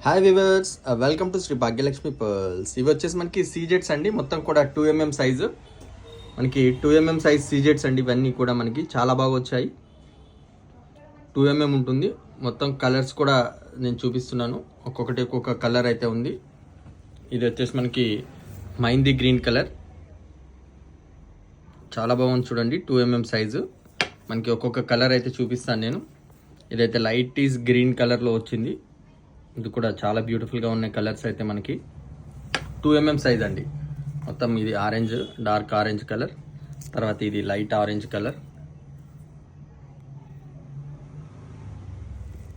Hi viewers, welcome to Sri Bhagyalakshmi pearls. ఇవి వచ్చేసి మనకి సీజెట్స్ అండి, మొత్తం కూడా 2mm సైజు. మనకి 2mm సైజ్ సీజెట్స్ అండి. ఇవన్నీ కూడా మనకి చాలా బాగా వచ్చాయి. 2mm ఉంటుంది. మొత్తం కలర్స్ కూడా నేను చూపిస్తున్నాను, ఒక్కొక్కటి ఒక్కొక్క కలర్ అయితే ఉంది. ఇది వచ్చేసి మనకి మైందీ గ్రీన్ కలర్, చాలా బాగుంది చూడండి. 2mm సైజు మనకి ఒక్కొక్క కలర్ అయితే చూపిస్తాను నేను. ఇదైతే లైట్ ఈజ్ గ్రీన్ కలర్లో వచ్చింది. ఇది కూడా చాలా బ్యూటిఫుల్గా ఉన్నాయి కలర్స్ అయితే మనకి. 2mm సైజ్ అండి. మొత్తం ఇది ఆరెంజ్, డార్క్ ఆరెంజ్ కలర్, తర్వాత ఇది లైట్ ఆరెంజ్ కలర్,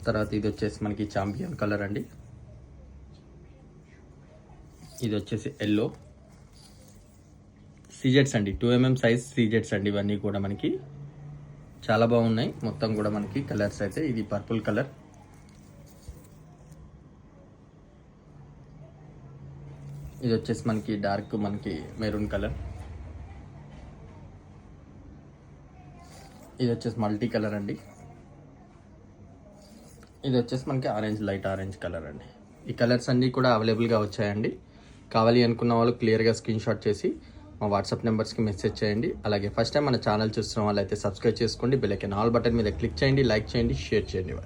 తర్వాత ఇది వచ్చేసి మనకి చాంపియన్ కలర్ అండి. ఇది వచ్చేసి ఎల్లో సీజెట్స్ అండి. 2mm సైజ్ సీజెట్స్ అండి. ఇవన్నీ కూడా మనకి చాలా బాగున్నాయి. మొత్తం కూడా మనకి కలర్స్ అయితే ఇది పర్పుల్ కలర్, ఇది వచ్చేసి మనకి డార్క్ మనకి మెరూన్ కలర్, ఇది వచ్చేసి మల్టీ కలర్ అండి. ఇది వచ్చేసి మనకి ఆరెంజ్, లైట్ ఆరెంజ్ కలర్ అండి. ఈ కలర్స్ అన్నీ కూడా అవైలబుల్గా వచ్చాయండి. కావాలి అనుకున్న వాళ్ళు క్లియర్గా స్క్రీన్ షాట్ చేసి మా వాట్సాప్ నెంబర్స్కి మెసేజ్ చేయండి. అలాగే ఫస్ట్ టైం మన ఛానల్ చూస్తున్న వాళ్ళు అయితే సబ్స్క్రైబ్ చేసుకోండి. బెల్ ఐకాన్ ఆల్ బటన్ మీద క్లిక్ చేయండి, లైక్ చేయండి, షేర్ చేయండి.